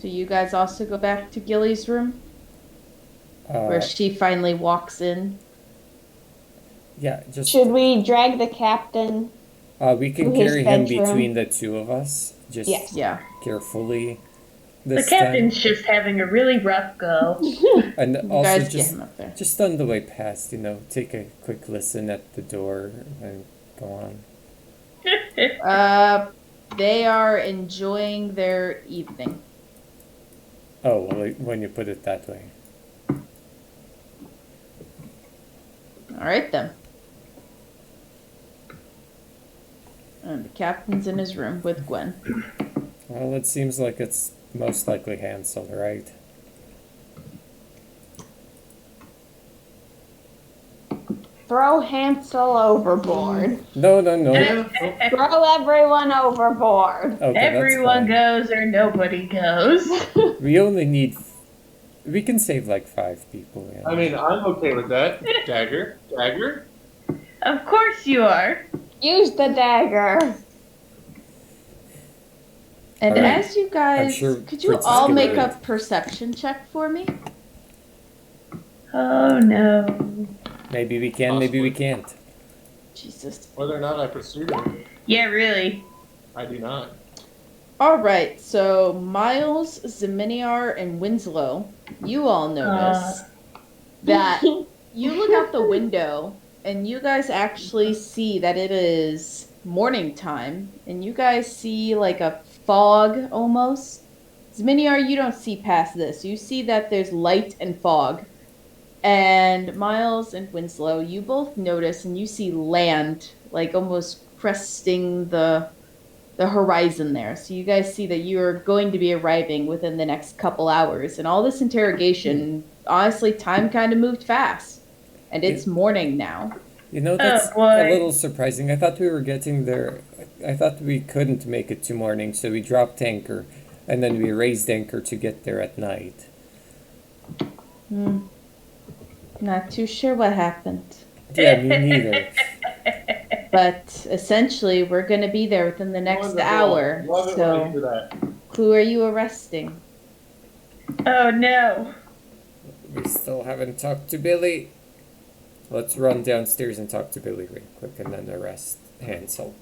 So you guys also go back to Gilly's room, where Uh, she finally walks in. yeah, just Should we drag the captain we to can his carry him between bedroom? the two of us, just Yes. Yeah. carefully The this time. captain's just having a really rough go. And You also guys get him up there. just on the way past, take a quick listen at the door and go on. They are enjoying their evening. Oh, well, when you put it that way. All right then. And the captain's in his room with Gwen. Well, it seems like it's most likely Hansel, right? Throw Hansel overboard. No. Throw everyone overboard. Okay, Everyone that's goes or nobody goes. fine. We only need. We can save like 5 people. Yeah. I mean, I'm okay with that. Dagger. Of course you are. Use the dagger. And All right. as you guys, sure could you Princess all can make do a it. perception check for me? Oh no. Maybe we can, maybe we can't. Jesus. Whether or not I pursue him, Yeah, really. I do not. All right, so Miles, Zeminiar, and Winslow, you all notice that you look out the window and you guys actually see that it is morning time, and you guys see like a fog almost. Zeminiar, you don't see past this. You see that there's light and fog. And Miles and Winslow, you both notice and you see land like almost cresting the horizon there. So you guys see that you're going to be arriving within the next couple hours. And all this interrogation, honestly, time kind of moved fast. And it's morning now. That's Oh, boy. a little surprising. I thought we were getting there. I thought we couldn't make it to morning, so we dropped anchor, and then we raised anchor to get there at night. Not too sure what happened. Yeah, me neither. But essentially, we're going to be there within the next Wonderful. hour. Love it when you do So, that. who are you arresting? Oh no. We still haven't talked to Billy. Let's run downstairs and talk to Billy real quick, and then arrest Hansel.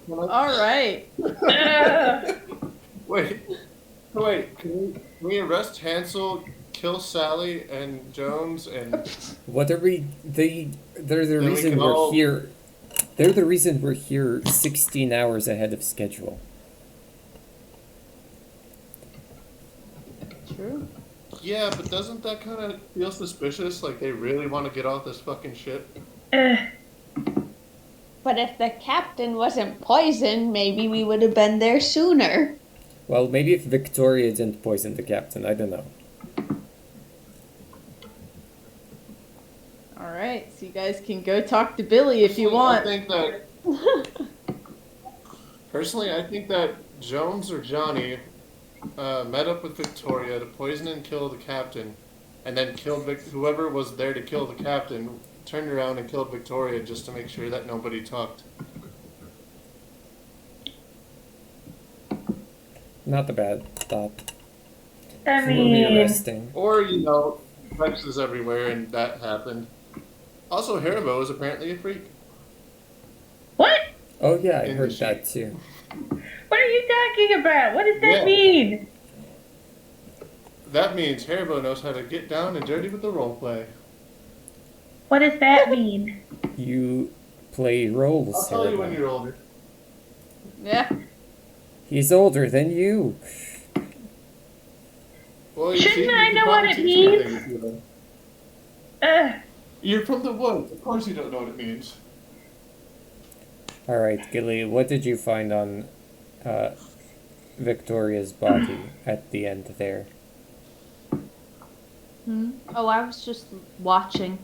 All right. Wait. Can we arrest Hansel, kill Sally and Jones, and What are we? They're the Then we reason can we're all- here. They're the reason we're here 16 hours ahead of schedule. True. yeah, but doesn't that kind of feel suspicious? Like they really want to get off this fucking ship? But if the captain wasn't poisoned, maybe we would have been there sooner. Well, maybe if Victoria didn't poison the captain, I don't know. All right. So you guys can go talk to Billy if you want. Personally, I think that Jones or Johnny met up with Victoria to poison and kill the captain, and then killed whoever was there to kill the captain. Turned around and killed Victoria just to make sure that nobody talked. Not a bad thought. I Who are we mean, arresting? Or, Rex everywhere and that happened. Also, Haribo is apparently a freak. what? Oh yeah, I In heard the that too. What are you talking about? What does that Yeah. mean? That means Haribo knows how to get down and dirty with the roleplay. What does that mean? You play roles. I'll tell you when Haribo. you're older. Yeah. He's older than you. Well, Shouldn't you I could know probably what it teach me means? things, you know. Uh, You're from the woods. Of course you don't know what it means. All right, Gilly, what did you find on Victoria's body at the end there? Oh, I was just watching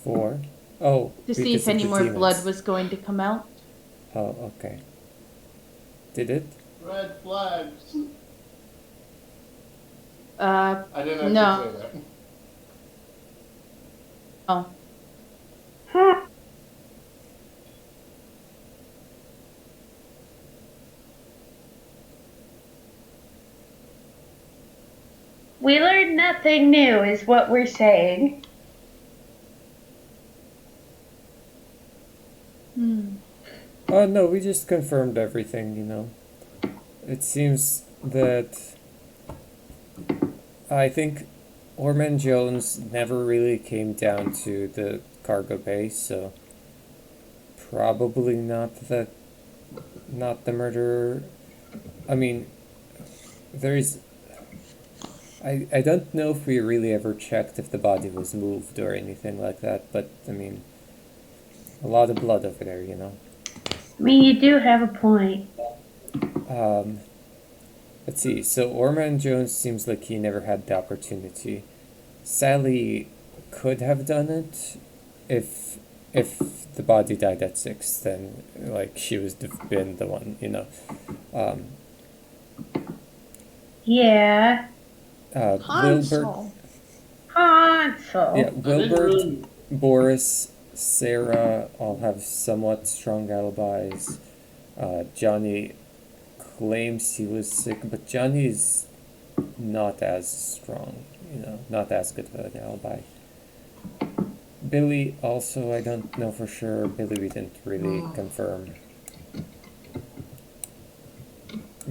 For? Oh, to see because if of any the more demons. blood was going to come out. Oh, okay. Did it? Red flags. Uh, I didn't actually No. say that. oh. We learned nothing new, is what we're saying. Oh no, we just confirmed everything, you know. It seems that I think Orman Jones never really came down to the cargo bay, so probably not the murderer. I mean, there's I don't know if we really ever checked if the body was moved or anything like that, but I mean, a lot of blood over there, you know. I mean, you do have a point. Let's see. So Orman Jones seems like he never had the opportunity. Sally could have done it if the body died at 6, then like she was been the one, you know. Yeah. Wilbur, Hansel. Hansel. yeah, I didn't Wilbur, really. Boris, Sarah all have somewhat strong alibis. Johnny claims he was sick, but Johnny's not as strong, you know, not as good of an alibi. Billy also, I don't know for sure. Billy we didn't really confirm.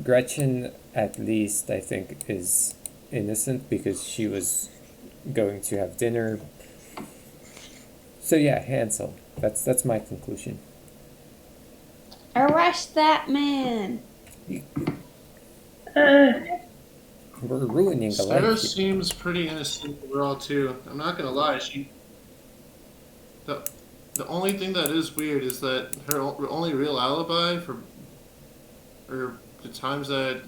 Gretchen, at least, I think, is innocent because she was going to have dinner. So yeah, Hansel. That's my conclusion. Arrest that man. We're ruining a Sarah life here. seems pretty innocent overall too. I'm not gonna lie. The only thing that is weird is that her only real alibi for or the times that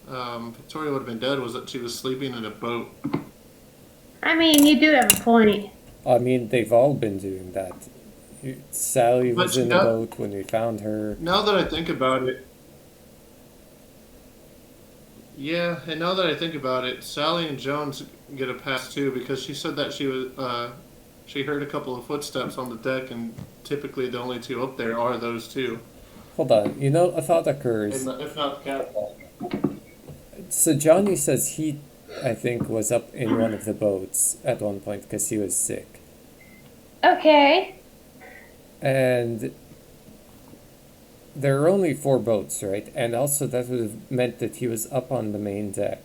Victoria would have been dead was that she was sleeping in a boat. I mean, you do have a point. I mean, they've all been doing that. Sally But was in the now- boat when we found her. Now that I think about it, yeah, and now that I think about it, Sally and Jones get a pass too because she said that she heard a couple of footsteps on the deck, and typically the only two up there are those two. Hold on, you know, a thought occurs. And if not the cat. So Johnny says he, I think, was up in one of the boats at one point because he was sick. Okay. And there are only 4 boats, right? And also that would have meant that he was up on the main deck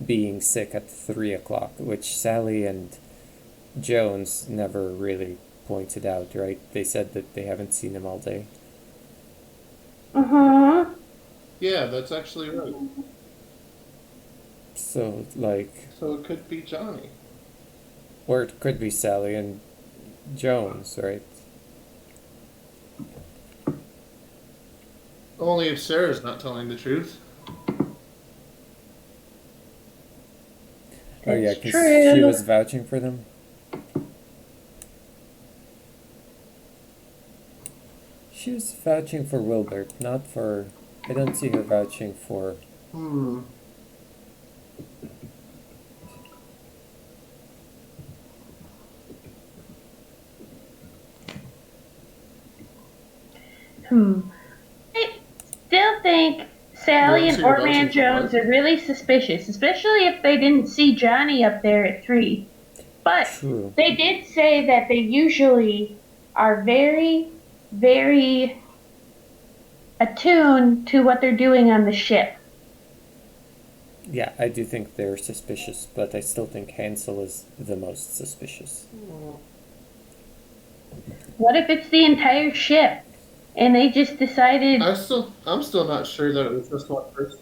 being sick at 3 o'clock, which Sally and Jones never really pointed out, right? They said that they haven't seen him all day. Uh-huh. Yeah, that's actually right. So, like, So it could be Johnny. or it could be Sally and Jones, right? Only if Sarah's not telling the truth. Oh yeah, It's because true. she was vouching for them. She was vouching for Wilbert, not for... I don't see her vouching for... Hmm. I still think Sally You and want to see Orman your Jones vouching are really suspicious, especially if they didn't see Johnny up there at 3. But True. they did say that they usually are very, very attuned to what they're doing on the ship. Yeah, I do think they're suspicious, but I still think Hansel is the most suspicious. What if it's the entire ship and they just decided, I'm still not sure that it was just one person.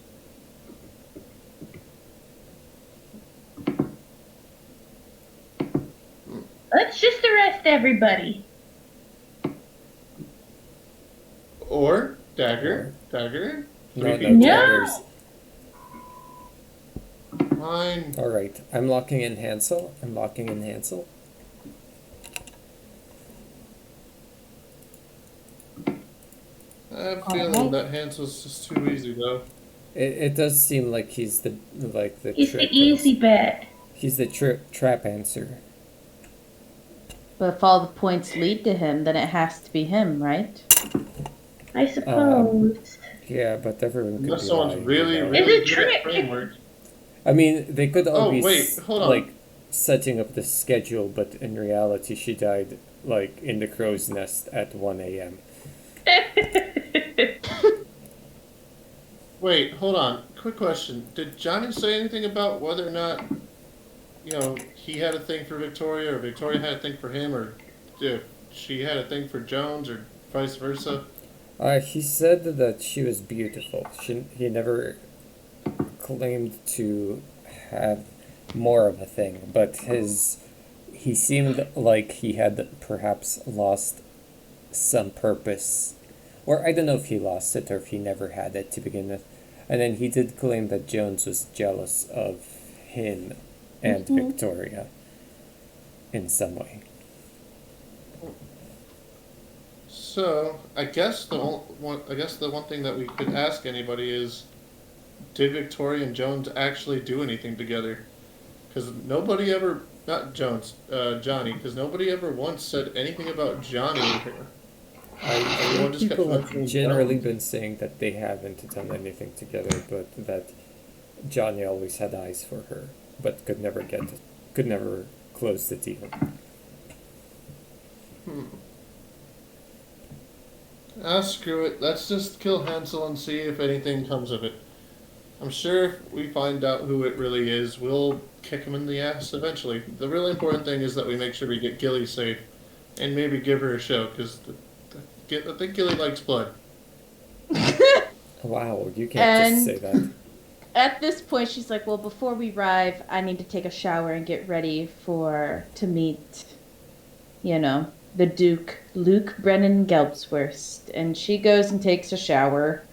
let's just arrest everybody? Or Dagger. No, Maybe. no No. daggers. Fine. Alright, I'm locking in Hansel. I'm locking in Hansel. I have a feeling that Hansel's just too easy though. It does seem like he's the He's the trick easy answer. bet. He's the trap answer. But if all the points lead to him, then it has to be him, right? I suppose. Yeah, but everyone could Unless be someone's lying, really, you know? really Is it good at trick? framework. I mean, they could all Oh, be wait, hold on. like setting up the schedule, but in reality, she died like in the crow's nest at 1 a.m. Wait, hold on. Quick question. Did Johnny say anything about whether or not, he had a thing for Victoria, or Victoria had a thing for him, or if she had a thing for Jones, or vice versa? He said that she was beautiful. He never claimed to have more of a thing, but he seemed like he had perhaps lost some purpose, or I don't know if he lost it or if he never had it to begin with. And then he did claim that Jones was jealous of him and Victoria in some way. So, I guess the one thing that we could ask anybody is, did Victoria and Jones actually do anything together? Because nobody ever, not Jones, Johnny, because nobody ever once said anything about Johnny. I Everyone think just kept people have mentioning generally Jones. been saying that they haven't done anything together, but that Johnny always had eyes for her, but could never close the deal. Screw it. Let's just kill Hansel and see if anything comes of it. I'm sure if we find out who it really is, we'll kick him in the ass eventually. The really important thing is that we make sure we get Gilly safe, and maybe give her a show, because I think Gilly likes blood. Wow, you can't just And say that. at this point, she's like, well, before we arrive, I need to take a shower and get ready to meet, the Duke, Luke Brennan Gelbsworth. And she goes and takes a shower.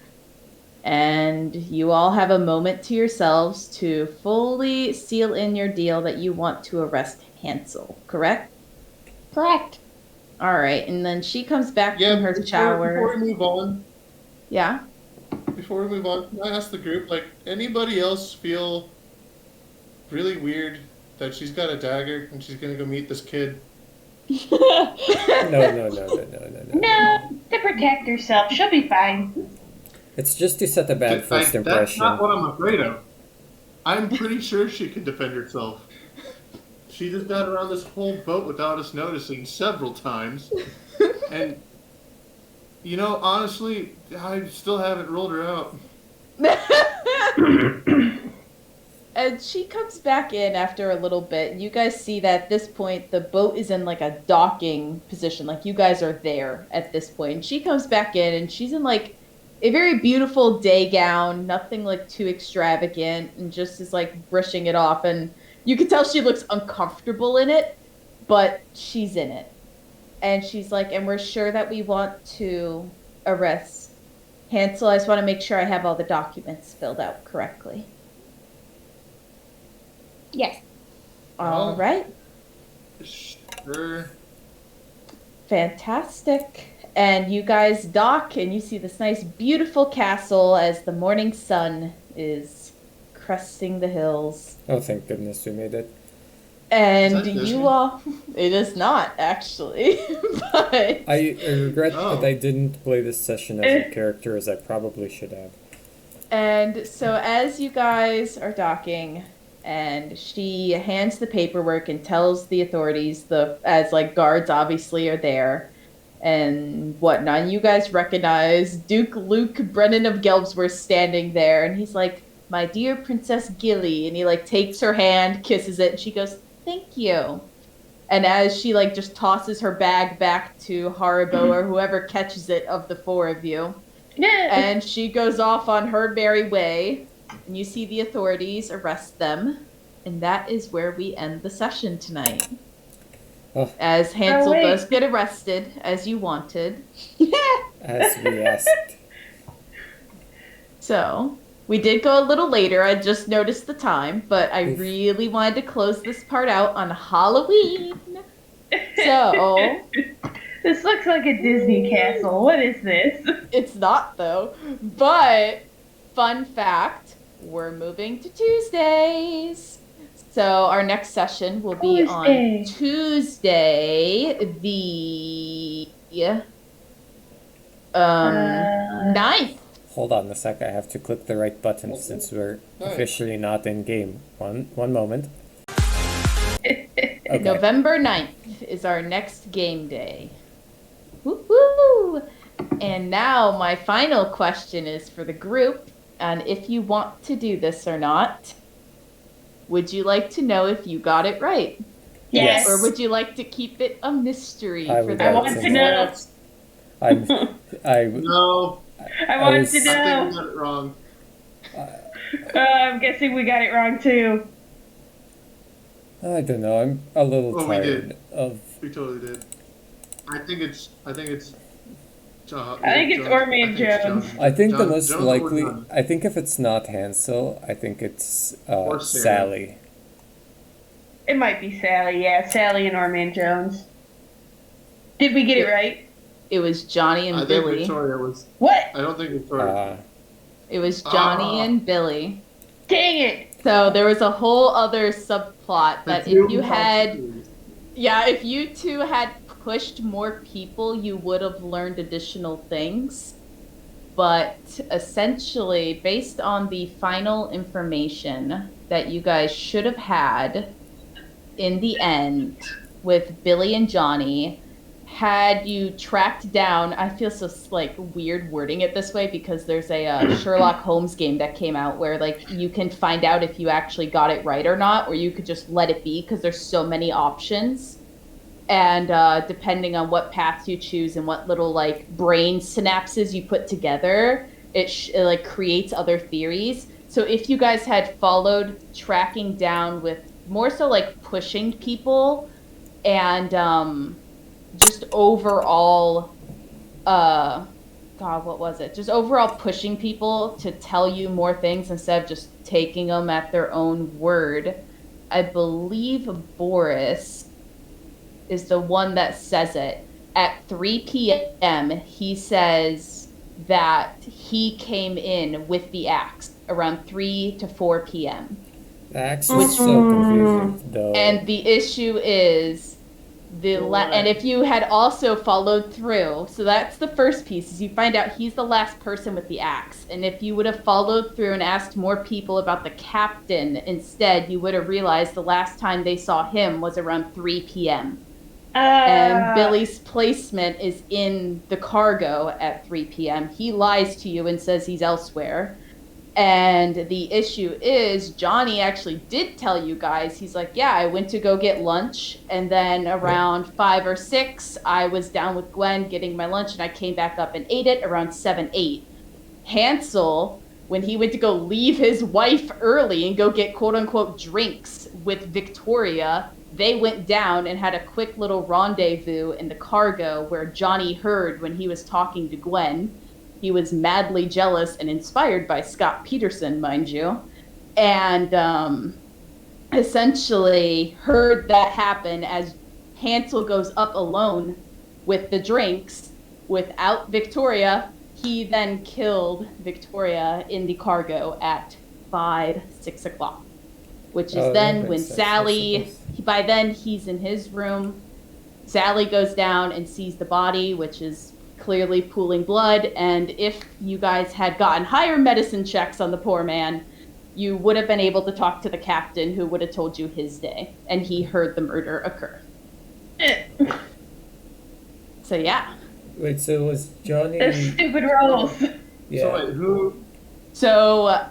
And you all have a moment to yourselves to fully seal in your deal that you want to arrest Hansel, correct? Correct. All right. And then she comes back Yeah, from her before shower. we move on, Yeah. can I ask the group, anybody else feel really weird that she's got a dagger and she's gonna go meet this kid? No. No, to protect herself. She'll be fine. It's just to set a bad first That's impression. not what I'm afraid of. I'm pretty sure she can defend herself. She just got around this whole boat without us noticing several times. And, honestly, I still haven't ruled her out. And she comes back in after a little bit. You guys see that at this point the boat is in like a docking position. Like you guys are there at this point. And she comes back in and she's in like a very beautiful day gown, nothing like too extravagant, and just is like brushing it off. And you can tell she looks uncomfortable in it, but she's in it. And she's like, and we're sure that we want to arrest Hansel. I just want to make sure I have all the documents filled out correctly. Yes. All Oh. right. Sure. Fantastic. And you guys dock and you see this nice, beautiful castle as the morning sun is cresting the hills. Oh, thank goodness we made it. And Is that Disney? you all. It is not, actually. But. I regret Oh. that I didn't play this session as a character as I probably should have. And so as you guys are docking, and she hands the paperwork and tells the authorities, as like guards obviously are there and whatnot. And you guys recognize Duke Luke Brennan of Gelbsworth standing there, and he's like, "My dear Princess Gilly," and he like takes her hand, kisses it, and she goes, "Thank you." And as she like just tosses her bag back to Haribo or whoever catches it of the four of you, and she goes off on her merry way, and you see the authorities arrest them, and that is where we end the session tonight. Oh. As Hansel wait. does get arrested, as you wanted. As we asked. So, we did go a little later, I just noticed the time, but I really wanted to close this part out on Halloween. So, This looks like a Disney castle. What is this? it's not though. But, fun fact, we're moving to Tuesdays. So our next session will be on Tuesday, the 9th. hold on a sec. I have to click the right button since we're Nice. officially not in game. One moment. Okay. November 9th is our next game day. Woo-hoo! And now my final question is for the group, and if you want to do this or not, would you like to know if you got it right? Yes. Or would you like to keep it a mystery I for would the I like want to to know. No, I want was- to I think know. we got it wrong. I'm guessing we got it wrong too. I don't know. I'm a little Oh, we tired did. of. We totally did. I think it's. I think it's Ormy and Jones. I think the Jones- most Jones or likely. Jones. I think if it's not Hansel, I think it's Or Sarah. Sally. It might be Sally, yeah. Sally and Orman Jones. Did we get it right? It was Johnny and I think Billy. Victoria was. What? I don't think Victoria. It was Johnny Ah. and Billy. Dang it! So there was a whole other subplot that if you had, yeah, if you two had pushed more people, you would have learned additional things. But essentially, based on the final information that you guys should have had in the end with Billy and Johnny, had you tracked down, I feel so like weird wording it this way because there's a Sherlock Holmes game that came out where like you can find out if you actually got it right or not, or you could just let it be because there's so many options. And depending on what path you choose and what little like brain synapses you put together, it like creates other theories. So if you guys had followed tracking down with more so like pushing people and just overall what was it? Just overall pushing people to tell you more things instead of just taking them at their own word. I believe Boris is the one that says it. At 3 p.m., he says that he came in with the axe around 3 to 4 p.m. The axe was so confusing, though. And the issue is and if you had also followed through, so that's the first piece, is you find out he's the last person with the axe. And if you would have followed through and asked more people about the captain instead, you would have realized the last time they saw him was around 3 p.m. And Billy's placement is in the cargo at 3 p.m. He lies to you and says he's elsewhere. And the issue is Johnny actually did tell you guys, he's like, yeah, I went to go get lunch. And then around 5 or 6, I was down with Gwen getting my lunch and I came back up and ate it around 7, 8. Hansel, when he went to go leave his wife early and go get quote unquote drinks with Victoria, they went down and had a quick little rendezvous in the cargo where Johnny heard when he was talking to Gwen. He was madly jealous and inspired by Scott Peterson, mind you. And essentially heard that happen as Hansel goes up alone with the drinks without Victoria. He then killed Victoria in the cargo at 5, 6 o'clock. Which is then when Sally, by then he's in his room. Sally goes down and sees the body, which is clearly pooling blood. And if you guys had gotten higher medicine checks on the poor man, you would have been able to talk to the captain who would have told you his day. And he heard the murder occur. So yeah. Wait, so was Johnny? The stupid rolls. Yeah. So wait, who? So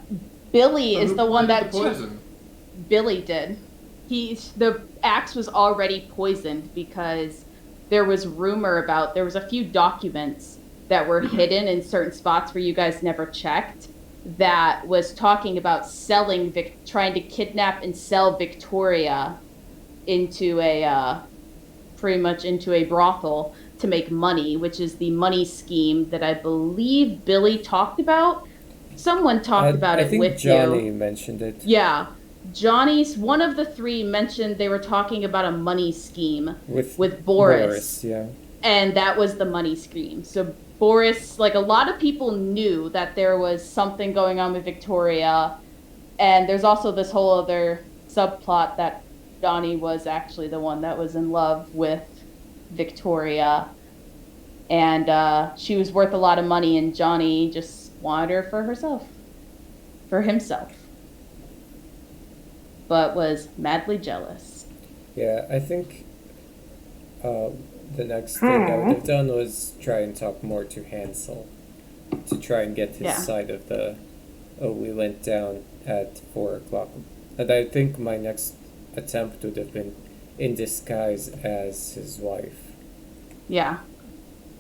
Billy So is who the one poisoned that the poison? Billy did. The axe was already poisoned because there was rumor about, there was a few documents that were hidden in certain spots where you guys never checked that was talking about selling, trying to kidnap and sell Victoria into a, pretty much into a brothel to make money, which is the money scheme that I believe Billy talked about. Someone talked about it with you. I think Johnny mentioned it. Yeah. Johnny's, one of the three mentioned they were talking about a money scheme with Boris. Yeah. And that was the money scheme. So Boris, like a lot of people knew that there was something going on with Victoria. And there's also this whole other subplot that Johnny was actually the one that was in love with Victoria. And she was worth a lot of money and Johnny just wanted her for herself, for himself, but was madly jealous. Yeah, I think the next thing I would have done was try and talk more to Hansel to try and get his Yeah. side of the, oh, we went down at 4 o'clock. And I think my next attempt would have been in disguise as his wife. Yeah.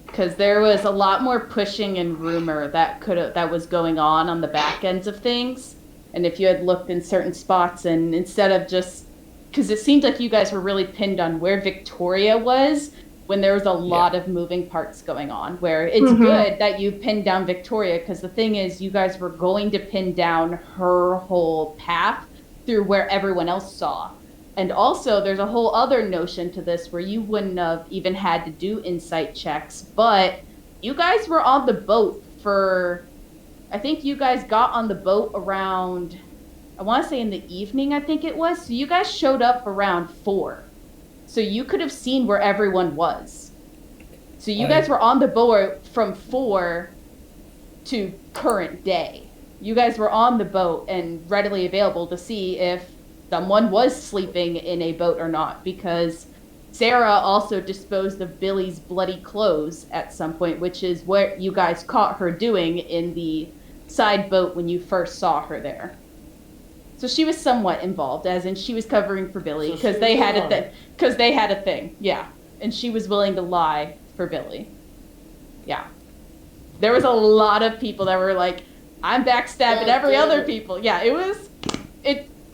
Because there was a lot more pushing and rumor that was going on the back ends of things. And if you had looked in certain spots and instead of just, because it seemed like you guys were really pinned on where Victoria was when there was a lot of moving parts going on, where it's good that you pinned down Victoria, because the thing is you guys were going to pin down her whole path through where everyone else saw. And also, there's a whole other notion to this where you wouldn't have even had to do insight checks, but you guys were on the boat for, I think you guys got on the boat around, I want to say in the evening, I think it was. So you guys showed up around 4. So you could have seen where everyone was. So you guys were on the boat from 4 to current day. You guys were on the boat and readily available to see if someone was sleeping in a boat or not, because Sarah also disposed of Billy's bloody clothes at some point, which is what you guys caught her doing in the side boat when you first saw her there. So she was somewhat involved, as in she was covering for Billy, because So they she had was they had a thing, yeah, and she was willing to lie for Billy. Yeah, there was a lot of people that were like, "I'm backstabbing every other people." Yeah,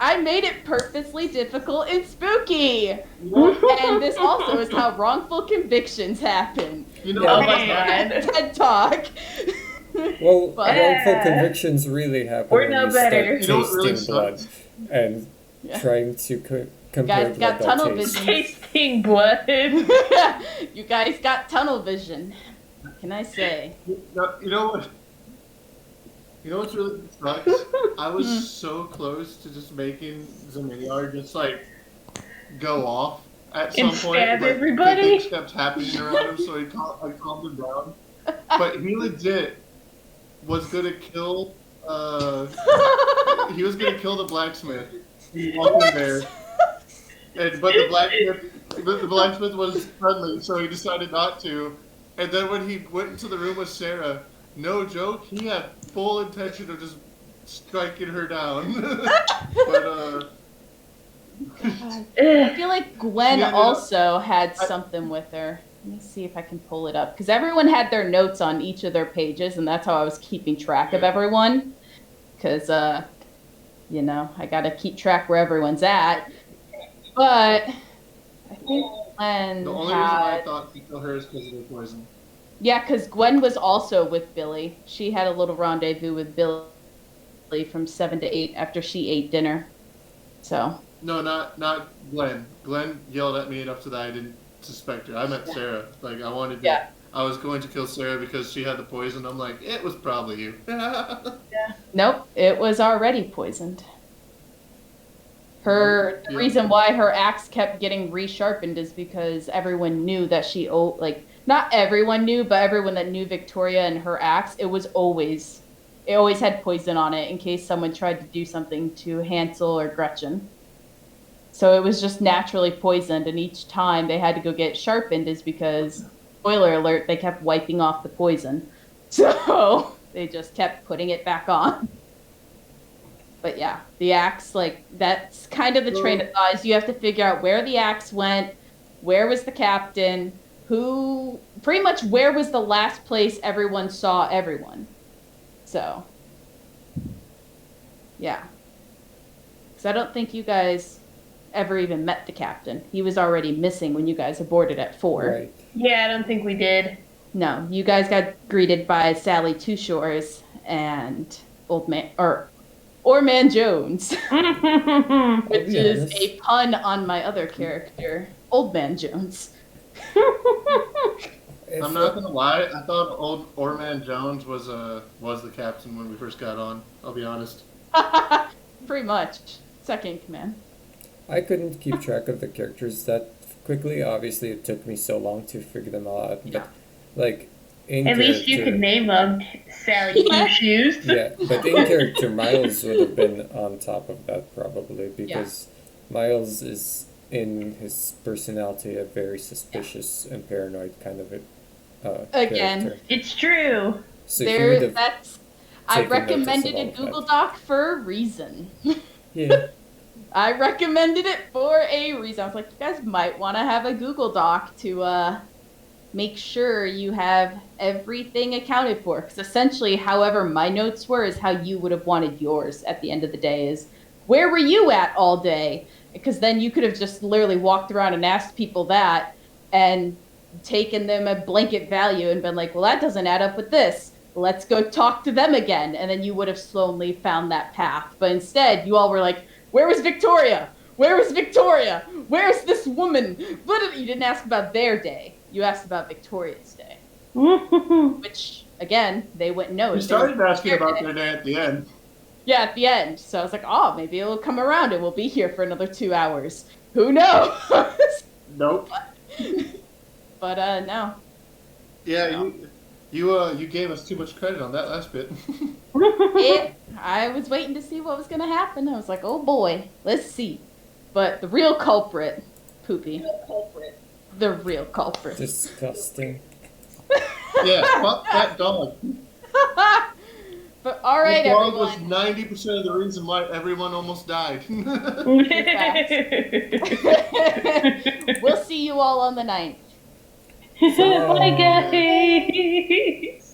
I made it purposely difficult and spooky. And this also is how wrongful convictions happen. You know, Yeah. Oh my god. TED Talk. Well, But- wrongful convictions really happen We're when no you better. start You know what really tasting blood and Yeah. trying to compare Guys blood got by tunnel taste. vision. Tasting blood. You guys got tunnel vision. What can I say? you know what? You know what's really sucks? I was so close to just making Zeminiar just like go off at some And point. stab but everybody? Things kept happening around him, so I calmed him down. But he legit was gonna kill. He was gonna kill the blacksmith. He walked in there, but the blacksmith was friendly, so he decided not to. And then when he went into the room with Sarah, no joke, he had full intention of just striking her down. But I feel like Gwen Yeah, no, also had something with her. Let me see if I can pull it up. Because everyone had their notes on each of their pages, and that's how I was keeping track of everyone. Because, you know, I got to keep track where everyone's at. But I think Gwen the only reason why I had... thought to kill her is because of the poison. Yeah, because Gwen was also with Billy. She had a little rendezvous with Billy from 7 to 8 after she ate dinner. So... No, not Glenn. Glenn yelled at me enough so that I didn't suspect her. I meant Sarah. Like I wanted to. Yeah. I was going to kill Sarah because she had the poison. I'm like, it was probably you. Nope, it was already poisoned. The Yeah. reason why her axe kept getting resharpened is because everyone knew that not everyone knew, but everyone that knew Victoria and her axe, it always had poison on it in case someone tried to do something to Hansel or Gretchen. So it was just naturally poisoned, and each time they had to go get sharpened is because, spoiler alert, they kept wiping off the poison. So they just kept putting it back on. But yeah, the axe, that's kind of the train of thought, is you have to figure out where the axe went, where was the captain, pretty much where was the last place everyone saw everyone. So, yeah. Because I don't think you guys ever even met the captain. He was already missing when you guys aborted at 4. Right. Yeah, I don't think we did. No, you guys got greeted by Sally Two Shores and Orman Jones, which is a pun on my other character, Old Man Jones. If- I'm not gonna lie. I thought old Orman Jones was the captain when we first got on. I'll be honest. Pretty much. Second in command. I couldn't keep track of the characters that quickly. Obviously, it took me so long to figure them all out. But, Yeah. like, in At least you character- could name them Sally Two Shoes. Yeah, but in character, Miles would have been on top of that probably because Miles is in his personality a very suspicious and paranoid kind of Again. character. It's true. So he would There, have that's. I taken notice recommended of a all of Google that. Doc for a reason. Yeah. I recommended it for a reason. I was like, you guys might want to have a Google Doc to make sure you have everything accounted for. Because essentially, however my notes were is how you would have wanted yours at the end of the day is, where were you at all day? Because then you could have just literally walked around and asked people that and taken them a blanket value and been like, well, that doesn't add up with this. Let's go talk to them again. And then you would have slowly found that path. But instead, you all were like, where was Victoria? Where was Victoria? Where's this woman? But you didn't ask about their day. You asked about Victoria's day. Which, again, they wouldn't know. We if they were started asking their about day. their day at the end. Yeah, at the end. So I was like, oh, maybe it'll come around and we'll be here for another 2 hours. Who knows? Nope. But, no. Yeah, No. you gave us too much credit on that last bit. I was waiting to see what was going to happen. I was like, oh boy, let's see. But the real culprit, Poopy. The real culprit. Disgusting. Yeah, fuck that dog. But alright, The dog was everyone. 90% of the reason why everyone almost died. We'll see you all on the 9th. Bye, guys.